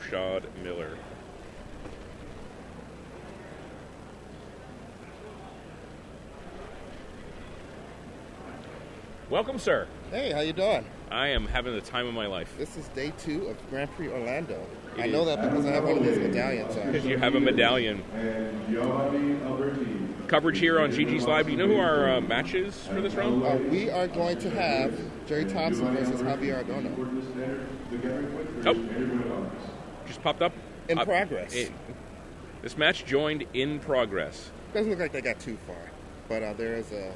Rashad Miller. Welcome, sir. Hey, how you doing? I am having the time of my life. This is day 2 of Grand Prix Orlando. I know that because I have one of these medallions on. Because you have a medallion. Coverage here on GG's Live. Do you know who our match is for this round? We are going to have Jerry Thompson versus Javier Adorno. Oh. Just popped up? In progress. This match joined in progress. Doesn't look like they got too far. But there is a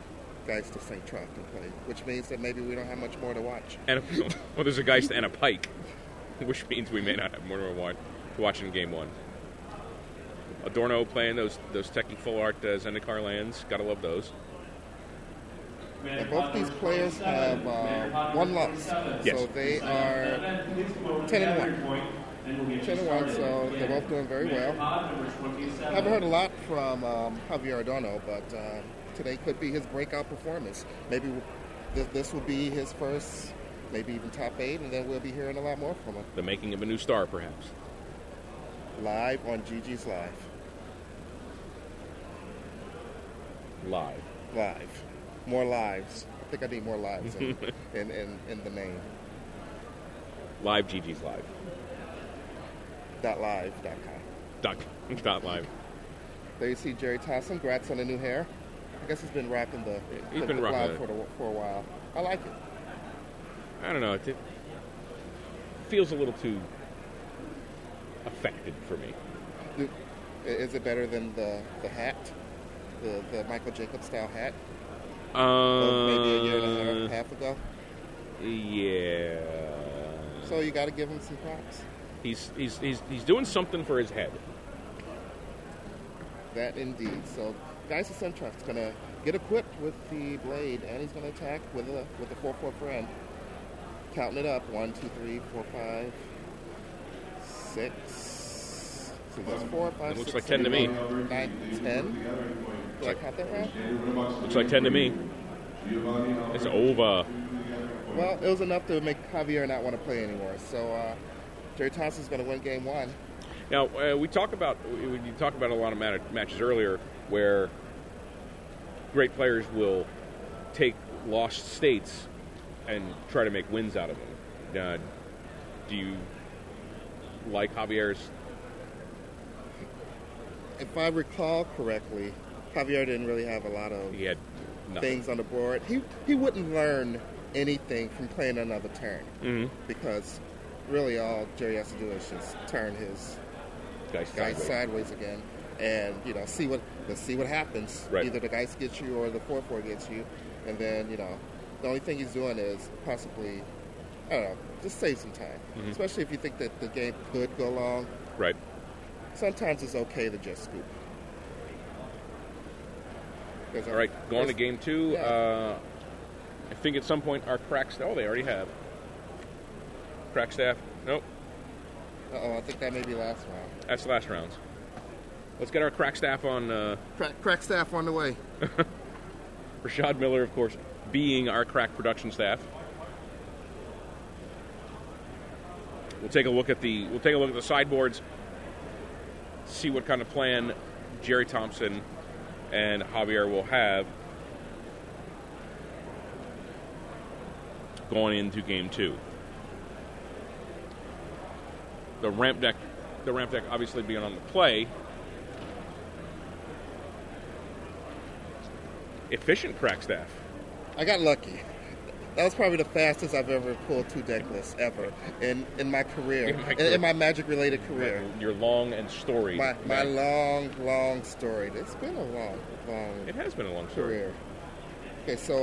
Geist to St. Truck to play, which means that maybe we don't have much more to watch. And there's a Geist and a Pike, which means we may not have more to watch in Game 1. Adorno playing those techie full art Zendikar lands. Gotta love those. And both these players have one loss. Yes. So they are 10-1. 10-1, so they're both doing very well. Haven't heard a lot from Javier Adorno, but today could be his breakout performance. Maybe this will be his first, maybe even top 8, and then we'll be hearing a lot more from him. The making of a new star, perhaps. Live on GG's Live. Live. More lives. I think I need more lives in the name. Live GG's Live. .live.com. .live. There you see Jerry Thompson. Congrats on the new hair. I guess he's been rocking the cloud for a while. I like it. I don't know. It feels a little too affected for me. Is it better than the hat? The Michael Jacobs style hat? Maybe a year and a half ago? Yeah. So you got to give him some props. He's doing something for his head. That indeed. So Geist of St. Truck's going to get equipped with the blade, and he's going to attack with a 4/4 friend. Counting it up. 1, 2, 3, 4, 5, 6. So that's 4, 5, it looks 6, like 10 to me. 9, 10. Do I count that right? Looks like 10 to me. It's over. Well, it was enough to make Javier not want to play anymore. So Jerry Thompson's going to win Game 1. Now, we talked about a lot of matches earlier where great players will take lost states and try to make wins out of them. Do you like Javier's? If I recall correctly, Javier didn't really have a lot of things on the board. He wouldn't learn anything from playing another turn because really all Jerry has to do is just turn his Geist sideways again, and see what happens. Right. Either the Geist gets you or the 4/4 gets you, and then the only thing he's doing is possibly, I don't know, just save some time. Especially if you think that the game could go long. Right. Sometimes it's okay to just scoop. All right, going to Game 2. Yeah. I think at some point our cracks. Oh, they already have. Crack staff. Nope. I think that may be last round. That's the last round. Let's get our crack staff on. Crack staff on the way. Rashad Miller, of course, being our crack production staff. We'll take a look at the sideboards. See what kind of plan Jerry Thompson and Javier will have going into Game 2. The ramp deck obviously being on the play. Efficient crack staff. I got lucky. That was probably the fastest I've ever pulled 2 deck lists ever in my career, in my Magic-related career. Your long and storied. My long story. It's been a long. It has been a long story. Career. Okay, so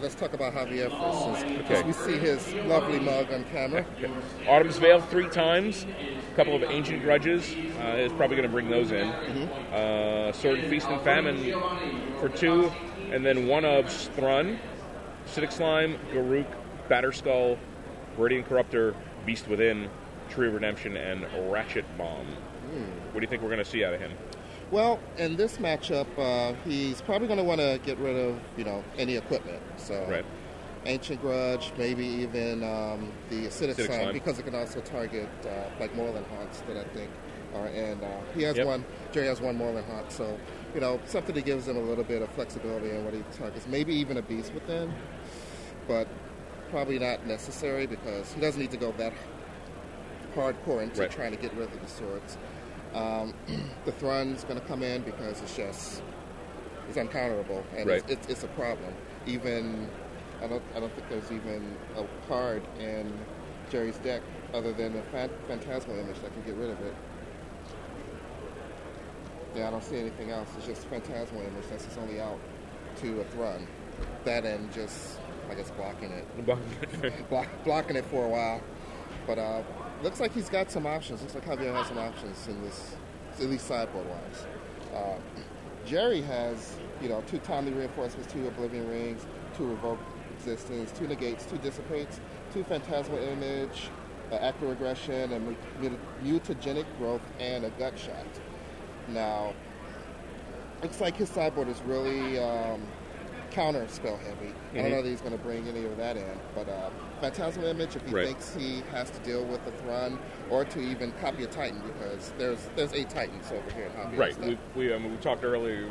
let's talk about Javier first, since we see his lovely mug on camera. Autumn's Veil 3 times. A couple of Ancient Grudges. Is probably going to bring those in. Sword and Feast and Famine for 2. And then one of Thrun, Acidic Slime, Garruk, Batterskull, Viridian Corruptor, Beast Within, Tree of Redemption, and Ratchet Bomb. What do you think we're going to see out of him? Well, in this matchup, he's probably going to want to get rid of, any equipment. So right. Ancient Grudge, maybe even the Acidic Slime, because it can also target like Moreland Haunts that I think are. And he has one. Jerry has one Moreland Haunt, so something that gives him a little bit of flexibility in what he targets. Maybe even a Beast Within, but probably not necessary because he doesn't need to go that hardcore into trying to get rid of the swords. The Thrun's going to come in because it's uncounterable, and it's a problem. Even I don't think there's even a card in Jerry's deck other than a Phantasmal Image that can get rid of it. Yeah, I don't see anything else. It's just Phantasmal Image. That's his only out to a Thrun. That and just, I guess, blocking it. Blocking it for a while. But looks like he's got some options. Looks like Javier has some options in this, at least sideboard-wise. Jerry has, 2 Timely Reinforcements, 2 Oblivion Rings, 2 Revoke Existence, 2 Negates, 2 Dissipates, 2 Phantasmal Image, Active Regression, and Mutagenic Growth, and a Gut Shot. Now, looks like his sideboard is really counter spell heavy. I don't know that he's going to bring any of that in, but Phantasmal Image, if he thinks he has to deal with the Thrun, or to even copy a Titan, because there's 8 Titans over here in Hobby. Right. We talked earlier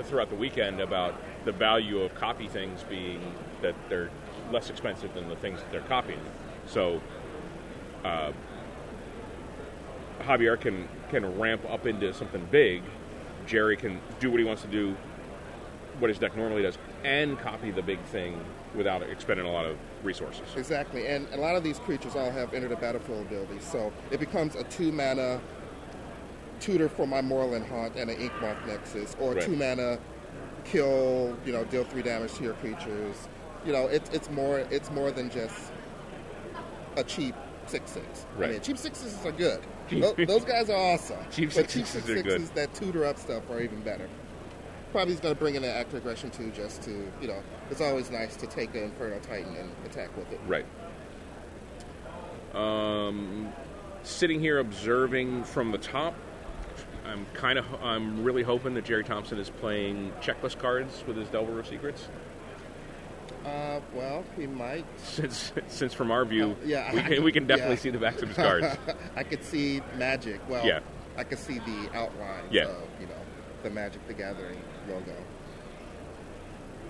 throughout the weekend about the value of copy things being that they're less expensive than the things that they're copying. So Javier can ramp up into something big. Jerry can do what he wants to do, what his deck normally does, and copy the big thing without expending a lot of resources. Exactly, and a lot of these creatures all have enter the battlefield abilities, so it becomes a 2-mana tutor for my Moreland Haunt and an Inkmoth Nexus, or 2-mana kill, deal 3 damage to your creatures. It's more than just a cheap 6/6. Right. I mean, cheap 6/6s are good. Those guys are awesome. Cheap 6/6s are good. That tutor up stuff are even better. Probably he's going to bring in an Active Aggression too, just to, it's always nice to take an Inferno Titan and attack with it. Right. Sitting here observing from the top, I'm really hoping that Jerry Thompson is playing checklist cards with his Delver of Secrets. Well, he might. Since from our view, we can definitely see the backs of his cards. I could see Magic. Well, I could see the outlines of, the Magic the Gathering logo.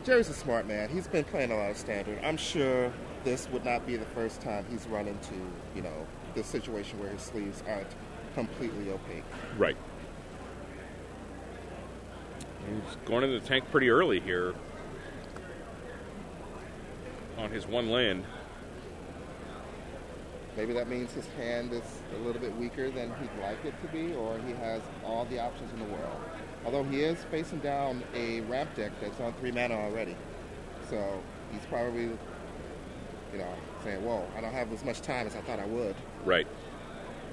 Jerry's a smart man. He's been playing a lot of Standard. I'm sure this would not be the first time he's run into, the situation where his sleeves aren't completely opaque. Right. He's going into the tank pretty early here on his one land. Maybe that means his hand is a little bit weaker than he'd like it to be, or he has all the options in the world. Although he is facing down a ramp deck that's on 3 mana already. So he's probably, saying, whoa, I don't have as much time as I thought I would. Right.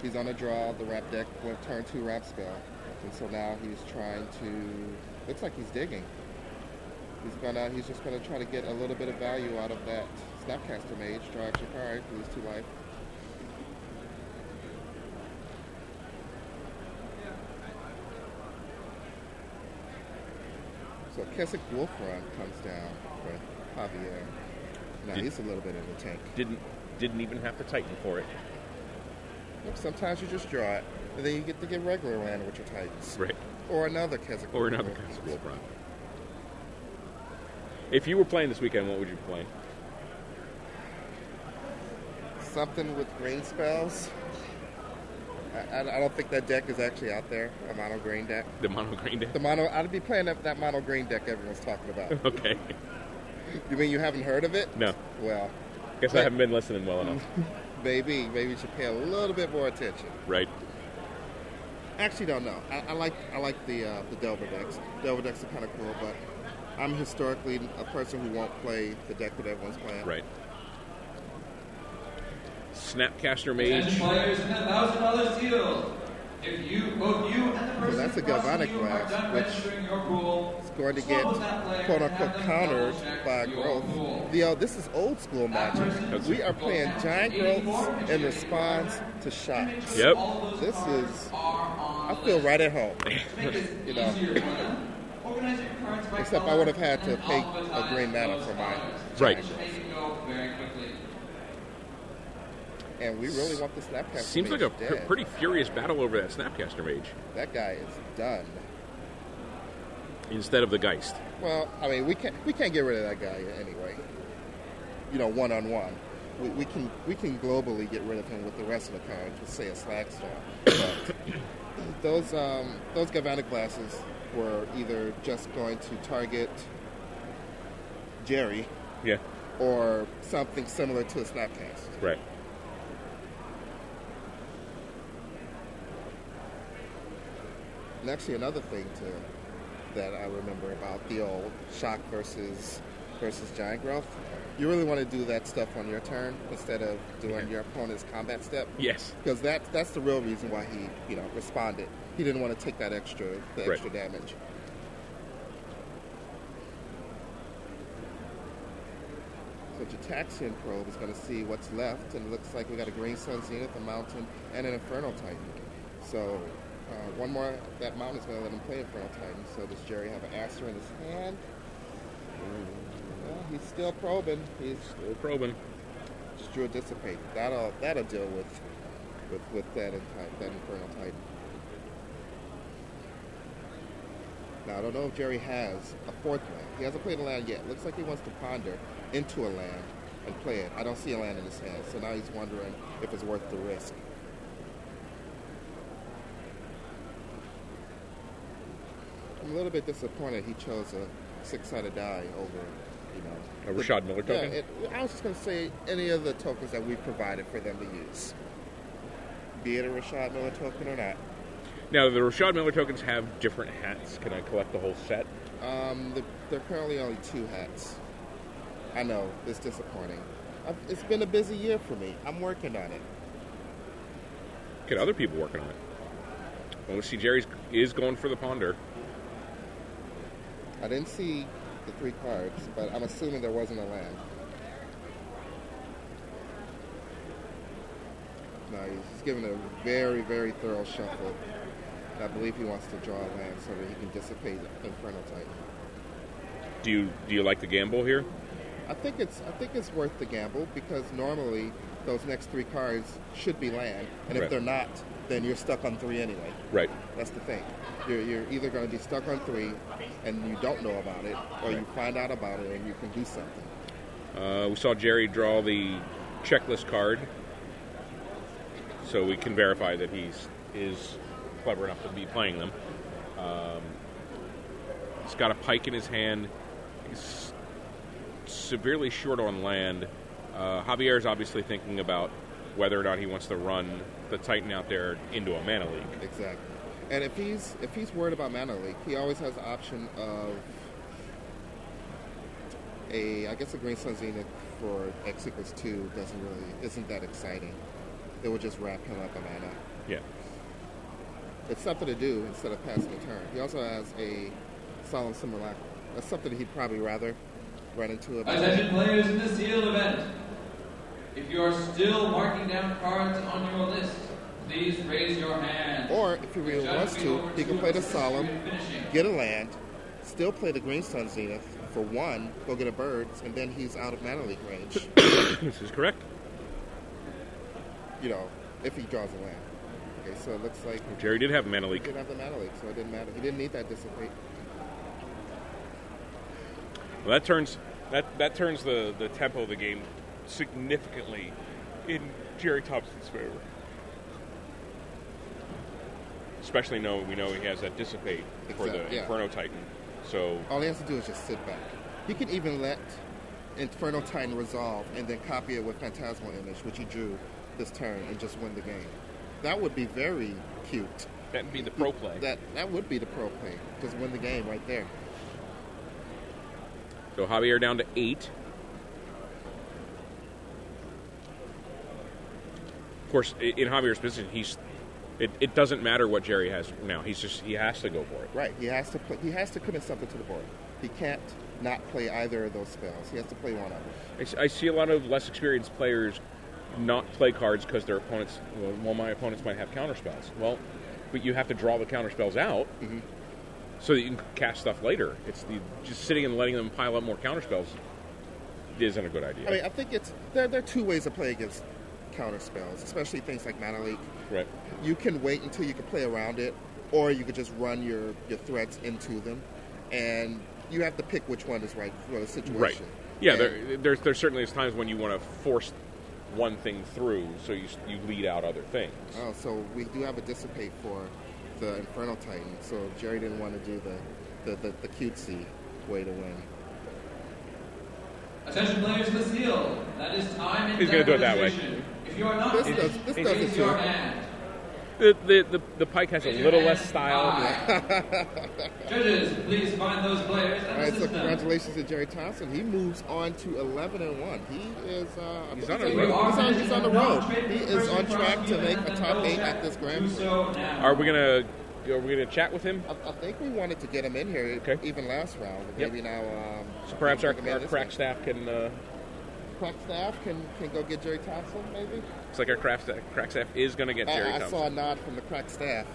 He's on a draw. The ramp deck went turn 2 ramp spell. And so now he's trying to, looks like he's digging. He's just gonna try to get a little bit of value out of that Snapcaster Mage, draw extra card, lose 2 life. So Keswick Wolf Run comes down for Javier. Now he's a little bit in the tank. Didn't even have to Titan for it. Sometimes you just draw it, and then you get to get regular land with your Titans. Right. Or another Keswick Wolf Run. If you were playing this weekend, what would you be playing? Something with green spells. I don't think that deck is actually out there, a mono green deck. The mono green deck? I'd be playing that mono green deck everyone's talking about. Okay. You mean you haven't heard of it? No. Well. Guess I haven't been listening well enough. Maybe you should pay a little bit more attention. Right. Actually, don't know. I like the Delver decks. Delver decks are kind of cool, but I'm historically a person who won't play the deck that everyone's playing. Right. Snapcaster Mage. Players in $1,000 deal. If both you and the person that's a Galvanic Blast, which is going to get quote-unquote countered by growth. This is old school Magic. We are playing giant growths in response to shocks. Yep. This is, I feel right at home. Except I would have had to pay a green mana for my right. And we really want the Snapcaster Seems Mage like a dead. pretty furious battle over that Snapcaster Mage. That guy is done. Instead of the Geist. Well, I mean, we can't get rid of that guy anyway. One-on-one. We can globally get rid of him with the rest of the cards, let's say a Slagstorm. But those Galvanic Blasts were either just going to target Jerry, or something similar to a Snapcast. Right. And actually, another thing that I remember about the old Shock versus Giant Growth, you really want to do that stuff on your turn instead of doing your opponent's combat step. Yes. Because that's the real reason why he responded. He didn't want to take that extra damage. So Jataxian Probe is going to see what's left, and it looks like we got a Green Sun Zenith, a Mountain, and an Inferno Titan. So one more, that Mountain is going to let him play Inferno Titan. So does Jerry have an Aster in his hand? Well, he's still probing. Just drew a Dissipate. That'll deal with that Inferno Titan. Now, I don't know if Jerry has a fourth land. He hasn't played a land yet. Looks like he wants to ponder into a land and play it. I don't see a land in his hand, so now he's wondering if it's worth the risk. I'm a little bit disappointed he chose a 6-sided die over, a Rashad Miller token? Yeah, I was just going to say any of the tokens that we've provided for them to use. Be it a Rashad Miller token or not. Now, the Rashad Miller tokens have different hats. Can I collect the whole set? They're currently only 2 hats. I know, it's disappointing. It's been a busy year for me. I'm working on it. Get other people working on it. Well, let's see, Jerry is going for the Ponder. I didn't see the 3 cards, but I'm assuming there wasn't a land. No, he's giving a very, very thorough shuffle. I believe he wants to draw a land so that he can dissipate Inferno Titan. Do you like the gamble here? I think it's worth the gamble because normally those next 3 cards should be land, and if they're not, then you're stuck on 3 anyway. Right. That's the thing. You're either going to be stuck on 3 and you don't know about it, or you find out about it and you can do something. We saw Jerry draw the checklist card, so we can verify that he is clever enough to be playing them. He's got a pike in his hand. He's severely short on land. Javier is obviously thinking about whether or not he wants to run the Titan out there into a mana leak. Exactly. And if he's worried about mana leak, he always has the option of I guess a Green Sun Zenith for X equals 2 isn't that exciting. It would just wrap him up a mana. Yeah. It's something to do instead of passing a turn. He also has a Solemn Simulacrum. That's something he'd probably rather run into. Attention players in the sealed event. If you are still marking down cards on your list, please raise your hand. Or if he really wants to, he can play the Solemn, get a land, still play the Green Sun Zenith for 1, go get a Birds, and then he's out of mana leak range. This is correct. If he draws a land. Okay, so it looks like Jerry did have mana leak. He did have the mana leak, so it didn't matter. He didn't need that Dissipate. Well, that turns the tempo of the game significantly in Jerry Thompson's favor. Especially we know he has that Dissipate for the Inferno Titan. So all he has to do is just sit back. He can even let Inferno Titan resolve and then copy it with Phantasmal Image, which he drew this turn, and just win the game. That would be very cute. That would be the pro play. That would be the pro play. Just win the game right there. So Javier down to 8. Of course, in Javier's position, it doesn't matter what Jerry has now. He has to go for it. Right. He has to commit something to the board. He can't not play either of those spells. He has to play one of them. I see a lot of less experienced players not play cards because their opponents. Well, my opponents might have counterspells. Well, but you have to draw the counterspells out so that you can cast stuff later. Just sitting and letting them pile up more counterspells isn't a good idea. I mean, I think there are 2 ways to play against counter spells, especially things like Mana Leak. Right. You can wait until you can play around it, or you could just run your threats into them, and you have to pick which one is right for the situation. Right. Yeah, there's certainly times when you want to force one thing through, so you lead out other things. Oh, so we do have a dissipate for the Infernal Titan, so Jerry didn't want to do the cutesy way to win. Attention players to the seal. That is time and He's going to do it that way. If you are not This does it your too. hand. The pike has a little less style. Judges, please find those players and All right, so assist them. congratulations to Jerry Thompson. He moves on to 11-1. He is He's on the road. He's on the road. He is on track to make a top 8 at this Grand Prix. Are we gonna chat with him? I think we wanted to get him in here even last round. But maybe now. So perhaps our crack staff can. Crack staff can go get Jerry Thompson, maybe? Looks like our crack staff is going to get Jerry Thompson. I saw a nod from the crack staff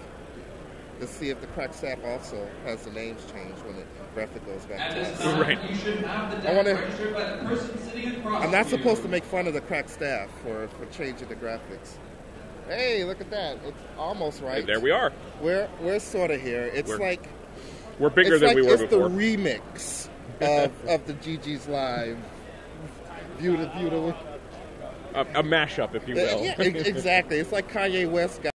to see if the crack staff also has the names changed when the graphic goes back to us. Right. You should have the deck registered by the person sitting across I'm not from you. supposed to make fun of the crack staff for changing the graphics. Hey, look at that. It's almost right. And there we are. We're sort of here. We're bigger than we were before. It's the remix of the GG's Live. Beautiful. A mashup, if you will. Yeah, exactly. It's like Kanye West got